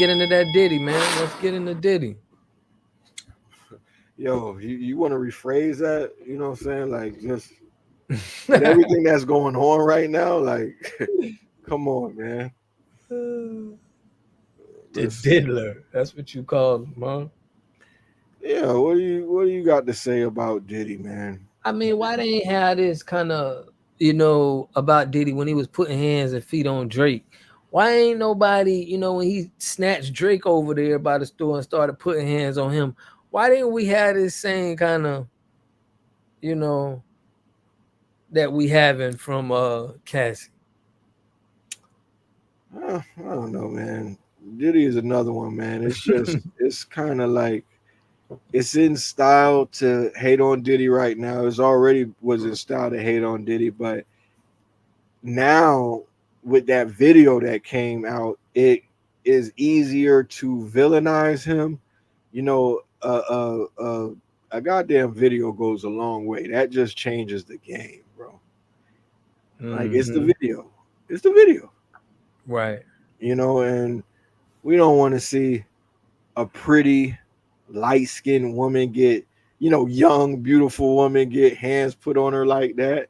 get into that Diddy, man. Let's get into Diddy. Yo, you want to rephrase that? You know what I'm saying? Like, just with everything that's going on right now, like, come on, man. The Listen. diddler. That's what you call him, huh? Yeah, what do you got to say about Diddy, man? I mean, why they ain't have this kind of, about Diddy when he was putting hands and feet on Drake? Why ain't nobody, when he snatched Drake over there by the store and started putting hands on him? Why didn't we have this same kind of, you know, that we having from Cassie? I don't know, man. Diddy is another one, man. It's just it's kind of like it's in style to hate on Diddy right now. It's already was in style to hate on Diddy, but now with that video that came out, it is easier to villainize him. You know, a goddamn video goes a long way. That just changes the game, bro. Like it's the Mm-hmm. video. It's the video. Right. And we don't want to see a pretty light skinned woman get, young, beautiful woman get hands put on her like that.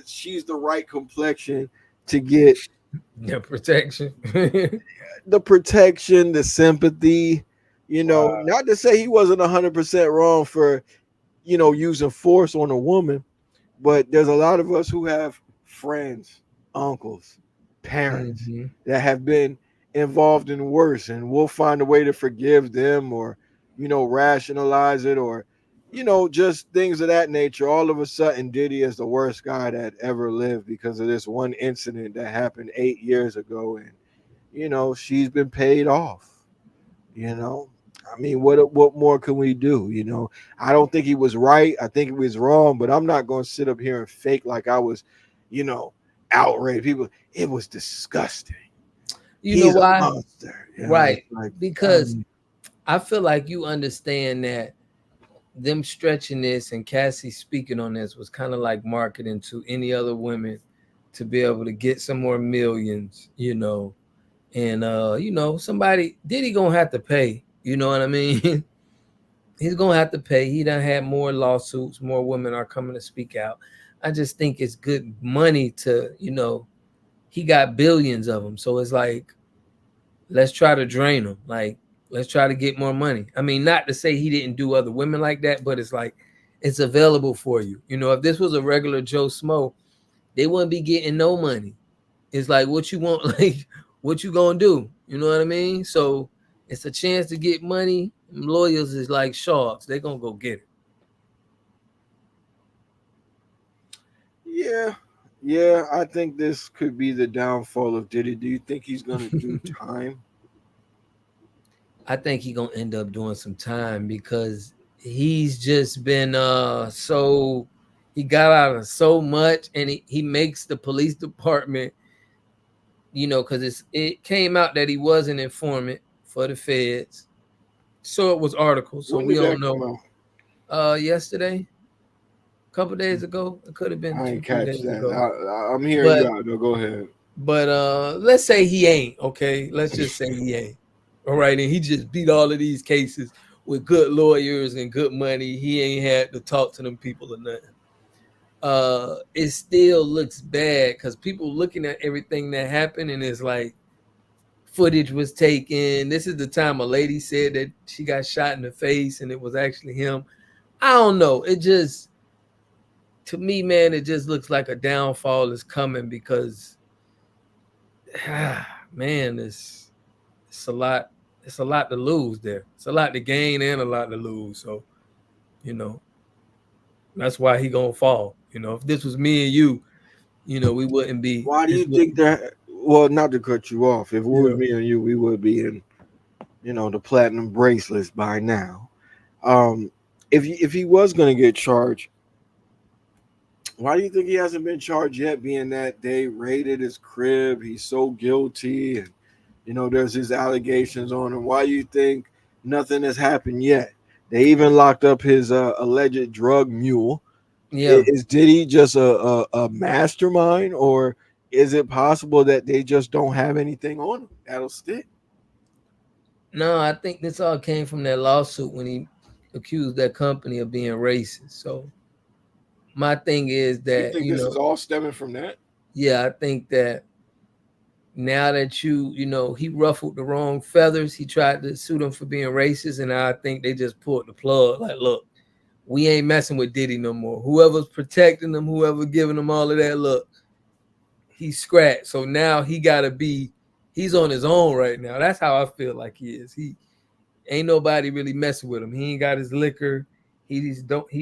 She's the right complexion to get The protection. the protection, the sympathy. Wow. Not to say he wasn't 100% wrong for, using force on a woman, but there's a lot of us who have friends, uncles, parents Mm-hmm. that have been involved in worse, and we'll find a way to forgive them or, rationalize it or, just things of that nature. All of a sudden, Diddy is the worst guy that ever lived because of this one incident that happened 8 years ago. And, she's been paid off, you know. I mean, what more can we do? I don't think he was right. I think he was wrong, but I'm not going to sit up here and fake like I was, you know, outraged. People, it was disgusting. You know He's a why? monster. Right. It's like, I Because mean, I feel like you understand that them stretching this and Cassie speaking on this was kind of like marketing to any other women to be able to get some more millions, And somebody Diddy gonna have to pay, you know what I mean? He's gonna have to pay. He done had more lawsuits, more women are coming to speak out. I just think it's good money to, he got billions of them. So it's like, let's try to drain them. Like, let's try to get more money. I mean, not to say he didn't do other women like that, but it's like it's available for you. If this was a regular Joe Smo, they wouldn't be getting no money. It's like what you want, like what you gonna do? You know what I mean? So it's a chance to get money. Lawyers is like sharks. They're gonna go get it. yeah, yeah. I think this could be the downfall of Diddy. Do you think he's gonna do time? I think he gonna end up doing some time because he's just been so he got out of so much and he makes the police department, because it came out that he was an informant for the feds. So it was articles, so When we did don't that know. come out? Yesterday, a couple days ago, it could have been I two, ain't three catch days that. ago. I'm hearing But you out. No, go ahead. let's say he ain't, okay? Let's just say he ain't. All right, and he just beat all of these cases with good lawyers and good money. He ain't had to talk to them people or nothing. It still looks bad because people looking at everything that happened and it's like footage was taken. This is the time a lady said that she got shot in the face and it was actually him. I don't know. It just, to me, man, it just looks like a downfall is coming because man, it's a lot. It's a lot to lose there. It's a lot to gain and a lot to lose. So, you know, that's why he gonna fall. If this was me and you, we wouldn't be. Why do This you think wouldn't. that? Well, not to cut you off. If it was Yeah. me and you, we would be in, the platinum bracelets by now. Um, if he was gonna get charged, why do you think he hasn't been charged yet? Being that they raided his crib, he's so guilty, and there's his allegations on him. Why do you think nothing has happened yet? They even locked up his alleged drug mule. Yeah. Is Diddy just a mastermind, or is it possible that they just don't have anything on them that'll stick? No, I think this all came from that lawsuit when he accused that company of being racist. So my thing is You that, think this is all stemming from that? yeah, I think that now that he ruffled the wrong feathers, he tried to sue them for being racist, and I think they just pulled the plug. Like, look, we ain't messing with Diddy no more. Whoever's protecting them, whoever giving them all of that, look, he's scratched. So now he's on his own right now. That's how I feel like he is. He ain't nobody really messing with him. He ain't got his liquor. He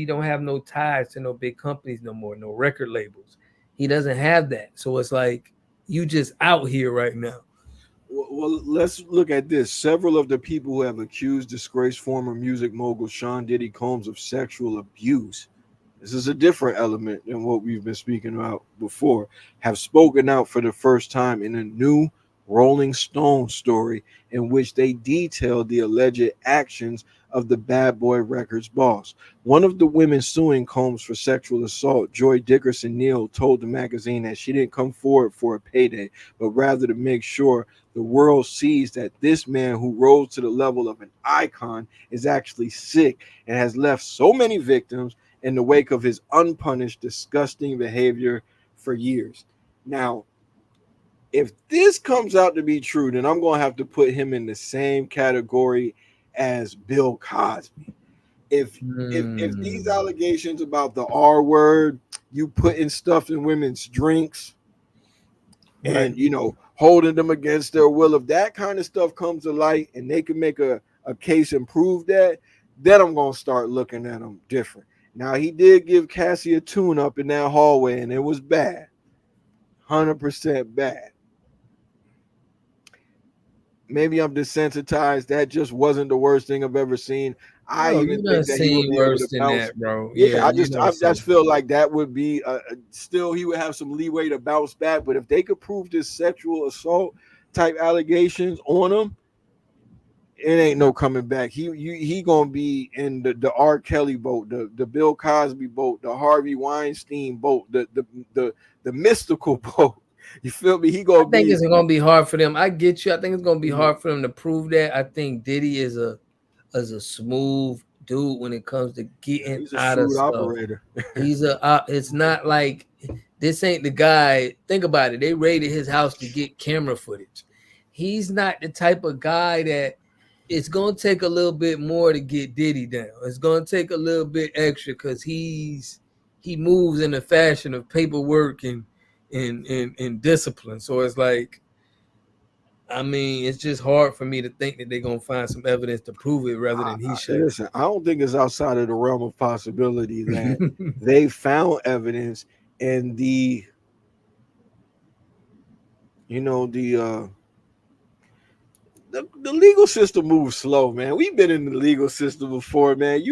don't have no ties to no big companies no more, no record labels. He doesn't have that. So it's like you just out here right now. Well, let's look at this. Several of the people who have accused disgraced former music mogul Sean Diddy Combs of sexual abuse, this is a different element than what we've been speaking about before, have spoken out for the first time in a new Rolling Stone story in which they detailed the alleged actions of the Bad Boy Records boss. One of the women suing Combs for sexual assault, Joy Dickerson Neal, told the magazine that she didn't come forward for a payday, but rather to make sure the world sees that this man who rose to the level of an icon is actually sick and has left so many victims in the wake of his unpunished, disgusting behavior for years. Now, if this comes out to be true, then I'm going to have to put him in the same category as Bill Cosby. If these Hmm. allegations about the R word, you putting stuff in women's drinks, Right. and holding them against their will, if that kind of stuff comes to light and they can make a case and prove that, then I'm gonna start looking at them different. Now he did give Cassie a tune up in that hallway and it was bad, 100% bad. Maybe I'm desensitized. That just wasn't the worst thing I've ever seen. I No, even you done think that he would seen be able worse to than bounce. that, bro. Yeah, Yeah, I you just done I seen. just feel like that would be still he would have some leeway to bounce back. But if they could prove this sexual assault type allegations on him, it ain't no coming back. He gonna be in the R. Kelly boat, the Bill Cosby boat, the Harvey Weinstein boat, the mystical boat. You feel me? He I gonna think be. it's gonna be hard for them. I get you. I think it's gonna be Mhm. hard for them to prove that. I think Diddy is a smooth dude when it comes to getting He's a out of shrewd stuff. operator. It's not like this ain't the guy. Think about it. They raided his house to get camera footage. He's not the type of guy that it's gonna take a little bit more to get Diddy down. It's gonna take a little bit extra because he moves in the fashion of paperwork and discipline. So it's like, I mean, it's just hard for me to think that they're gonna find some evidence to prove it rather than he say. Listen, I don't think it's outside of the realm of possibility that they found evidence in the legal system moves slow, man. We've been in the legal system before, man.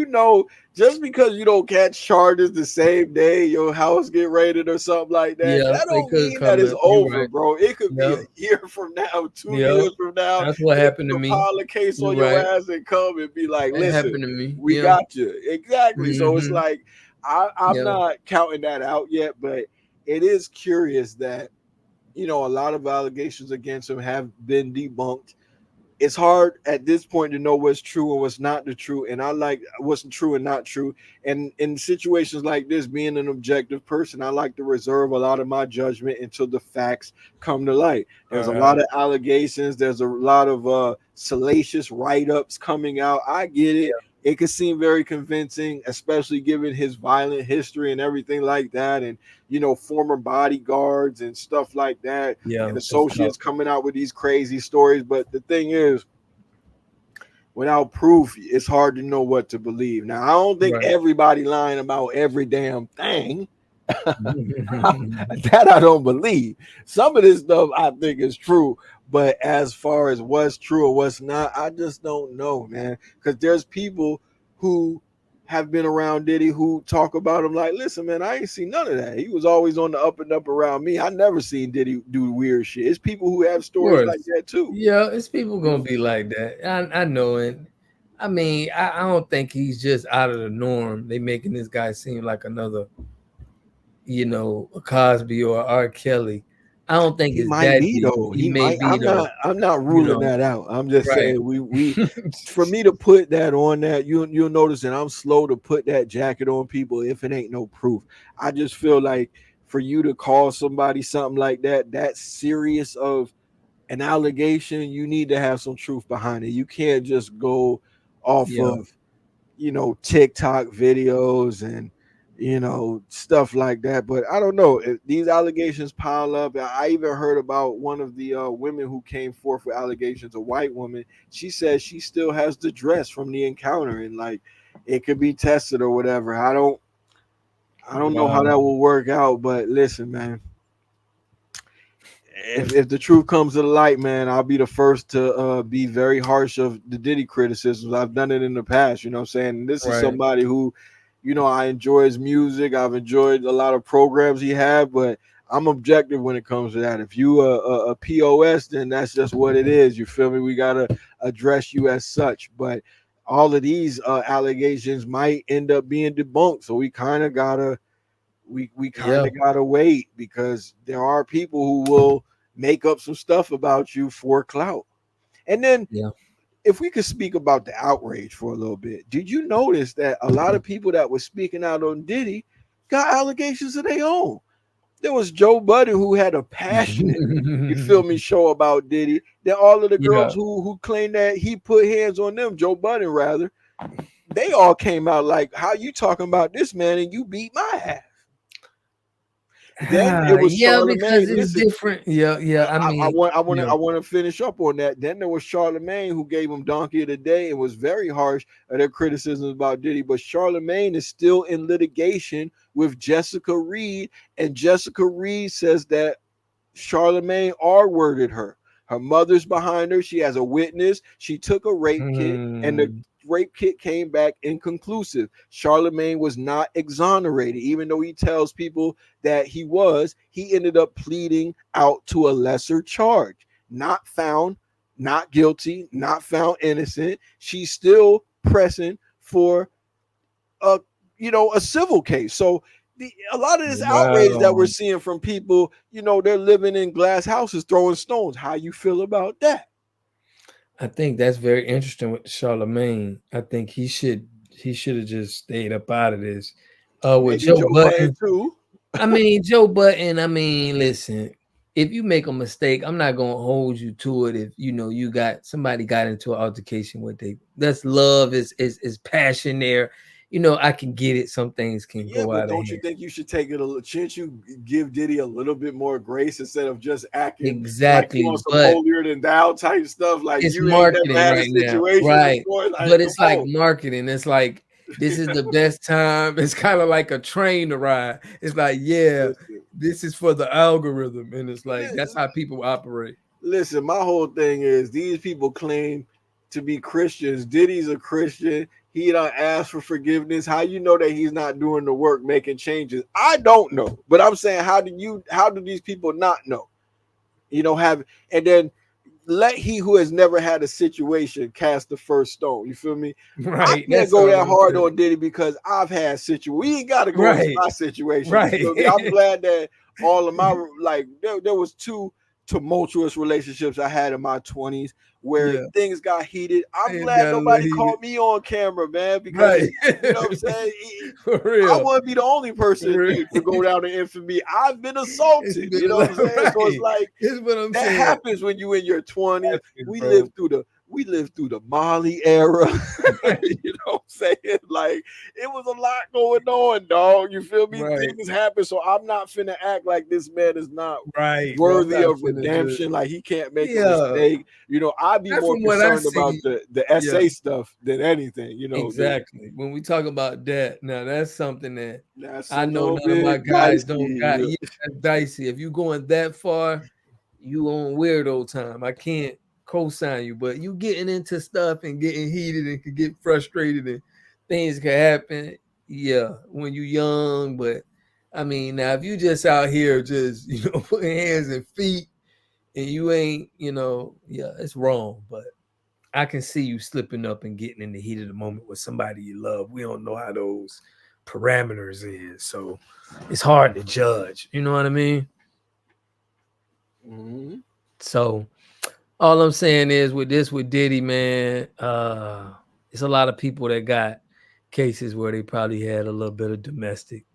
Just because you don't catch charges the same day your house get raided or something like that, Yeah, that they don't could mean that come it's in. You're over, right. bro. It could be Yep. a year from now, 2 years Yep. from now. That's what They happened to could me. file a case You're on your right. ass and come and be like, That listen, happened to me. we Yeah. got you. Exactly. So it's Mm-hmm. like I'm Yeah. not counting that out yet, but it is curious that a lot of allegations against him have been debunked. It's hard at this point to know what's true and what's not the true, and I like what's true and not true. And in situations like this, being an objective person, I like to reserve a lot of my judgment until the facts come to light. There's a lot of allegations, there's a lot of salacious write-ups coming out. I get it. It could seem very convincing, especially given his violent history and everything like that, and former bodyguards and stuff like that, Yeah. and It's tough. associates coming out with these crazy stories. But the thing is, without proof, it's hard to know what to believe. Now, I don't think Right. everybody lying about every damn thing. That I don't believe. Some of this stuff I think is true, but as far as what's true or what's not, I just don't know, man. Because there's people who have been around Diddy who talk about him like, listen, man, I ain't seen none of that. He was always on the up and up around me. I never seen Diddy do weird shit. It's people who have Of stories like course. that too. Yeah, it's people You gonna know? be like that. I know it. I mean, I don't think he's just out of the norm. They making this guy seem like another, a Cosby or R. Kelly. I don't think He it's might that be deep. though. He He may might. be though. I'm not You ruling know, that out. I'm just right? saying we for me to put that on that, you'll notice that I'm slow to put that jacket on people if it ain't no proof. I just feel like for you to call somebody something like that serious of an allegation, you need to have some truth behind it. You can't just go off Yeah, of TikTok videos and stuff like that. But I don't know if these allegations pile up. I even heard about one of the women who came forth with allegations, a white woman. She says she still has the dress from the encounter, and like it could be tested or whatever. I don't know how wow. that will work out. But listen, man, if the truth comes to the light, man, I'll be the first to be very harsh of the Diddy criticisms. I've done it in the past, you know what I'm saying? This is Right. somebody who, I enjoy his music. I've enjoyed a lot of programs he had, but I'm objective when it comes to that. If you a POS, then that's just what it is. You feel me? We gotta address you as such. But all of these allegations might end up being debunked, so we kind Yeah. of gotta wait because there are people who will make up some stuff about you for clout. And then Yeah. if we could speak about the outrage for a little bit, did you notice that a lot of people that were speaking out on Diddy got allegations of their own? There was Joe Budden who had a passionate, you feel me, show about Diddy. Then all of the girls Yeah. who claimed that he put hands on them, Joe Budden rather, they all came out like, "How you talking about this man and you beat my ass?" Then it was Yeah, because Charlemagne. it's Listen, different. Yeah, yeah. I I mean, want I want to yeah. I want to finish up on that. Then there was Charlemagne who gave him Donkey of the Day and was very harsh at their criticisms about Diddy. But Charlemagne is still in litigation with Jessica Reed, and Jessica Reed says that Charlemagne R worded her. Her mother's behind her. She has a witness. She took a rape kit, and the Mm, rape kit came back inconclusive. Charlemagne was not exonerated, even though he tells people that he was. He ended up pleading out to a lesser charge. Not found, not guilty, not found innocent. She's still pressing for a a civil case. So a lot of this outrage that we're wow. seeing from people, they're living in glass houses throwing stones. How you feel about that? I think that's very interesting with Charlemagne. I think he should have just stayed up out of this. With Maybe Joe Joe Budden Button, too. I mean, Joe Button, I mean, listen, if you make a mistake, I'm not gonna hold you to it. If you got somebody got into an altercation with that's love, is passion there. I can get it. Some things can Yeah, go but out of don't you hand. think you should take it a little? Shouldn't you give Diddy a little bit more grace instead of just acting like you on Exactly, some but holier than thou type stuff? Like it's you ain't never marketing had a right now, situation right? before. Like, But come it's like on. marketing. It's like this is the best time. It's kind of like a train to ride. It's like, yeah, Listen, this is for the algorithm, and it's like that's li- how people operate. Listen, my whole thing is these people claim to be Christians. Diddy's a Christian. He don't ask for forgiveness. How you know that he's not doing the work, making changes? I don't know, but I'm saying, how do these people not know? Have and then let he who has never had a situation cast the first stone. You feel me? I Right. can't That's go all that I'm hard saying. on Diddy because I've had situations. We ain't got to go into Right. my situations. You Right. feel me? I'm glad that all of my like there was two tumultuous relationships I had in my 20s where Yeah. things got heated. I'm It glad got a little nobody heated. caught me on camera, man, because Right. what I'm saying. For I real. wouldn't be the only For person real. to go down in infamy. I've been It's assaulted. been You a know what I'm lot. saying? So it's Right. like Here's what I'm that saying. happens when you in your 20s. Happens, We bro. lived through the Molly era. You know what I'm saying? Like it was a lot going on, dog. You feel me? Right. Things happen. So I'm not finna act like this man is not Right. Bro, I'm worthy not of finna just redemption. Like he can't make a yeah. mistake. I'd be Not more from what I concerned about see. the Yeah. SA stuff than anything, Exactly. When we talk about that, now that's something that that's a I know little none of my bit guys don't dicey. got. Yeah, that's dicey. If you going that far, you on weirdo time. I can't co-sign you, but you getting into stuff and getting heated and can get frustrated and things can happen. Yeah, when you young, but I mean, now if you just out here just putting hands and feet and you ain't, yeah, it's wrong. But I can see you slipping up and getting in the heat of the moment with somebody you love. We don't know how those parameters is, so it's hard to judge. You know what I mean? Hmm. So all I'm saying is with Diddy, man, it's a lot of people that got cases where they probably had a little bit of domestic.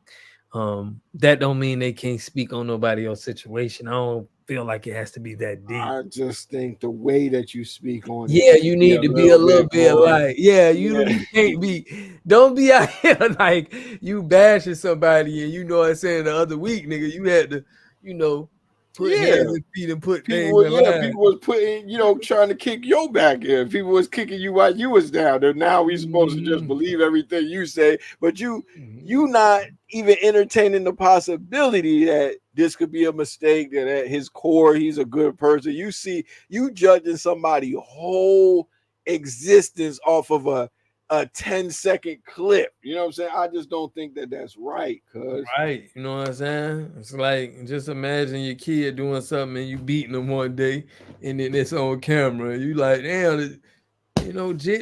That don't mean they can't speak on nobody else's situation. I don't feel like it has to be that deep. I just think the way that you speak on it Yeah, needs you to be need a to be a little little bit bit more. like, yeah, Yeah, you can't be, don't be out here like you bashing somebody and you know what I'm saying the other week, nigga, you had to, you know, put hands yeah. and feet and put People things were, in yeah, line. people was putting, trying to kick your back in. People was kicking you while you was down there. Now we supposed to just Mhm. believe everything you say, but Mhm. you not even entertaining the possibility that this could be a mistake. That at his core, he's a good person. You see, you judging somebody's whole existence off of a 10-second clip. You know what I'm saying? I just don't think that that's right, cuz. Right, you know what I'm saying? It's like just imagine your kid doing something and you beating them one day, and then it's on camera. You like, damn,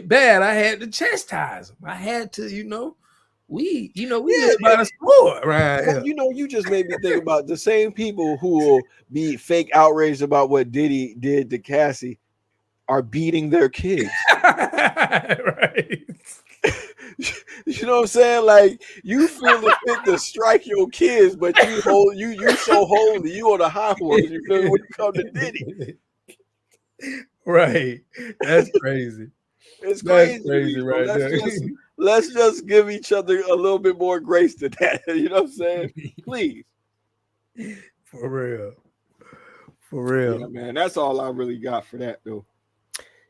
bad. I had to chastise him. I had to, we live Yeah, by the sword right here. you just made me think about the same people who will be fake outraged about what Diddy did to Cassie are beating their kids. Right. You know what I'm saying? Like you feel the fit to strike your kids, but you so holy, you on the high horse. You feel me? When it come to Diddy, Right. That's crazy. it's That's crazy to me. crazy So right there. let's just give each other a little bit more grace to that. You know what I'm saying? Please. For real. For Yeah, real. man. That's all I really got for that though.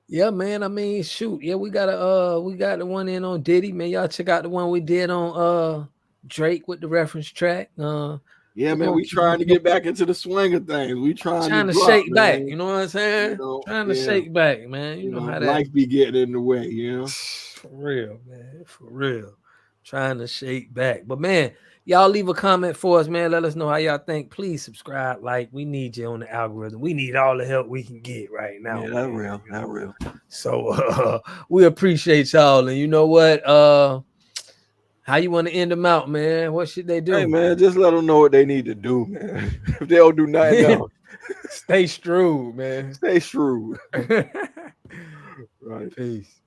Yeah, man. I mean, shoot. Yeah, we got the one in on Diddy, man. Y'all check out the one we did on Drake with the reference track. Yeah, We're man, gonna we keep trying to it get back into the swing of things. We trying to trying to drop, shake back. man. You know what I'm saying? Trying to Yeah, shake back, man. You know how that life be getting in the way, you know. for real, man. For real. Trying to shake back. But man, y'all leave a comment for us, man. Let us know how y'all think. Please subscribe. Like, we need you on the algorithm. We need all the help we can get right now, Yeah, that man. real, You that know. real. So we appreciate y'all. And you know what? How you want to end them out, man? What should they Hey, do? man, just let them know what they need to do, man. If they don't do nothing else, Stay strong, man. stay shrewd. Right. Peace.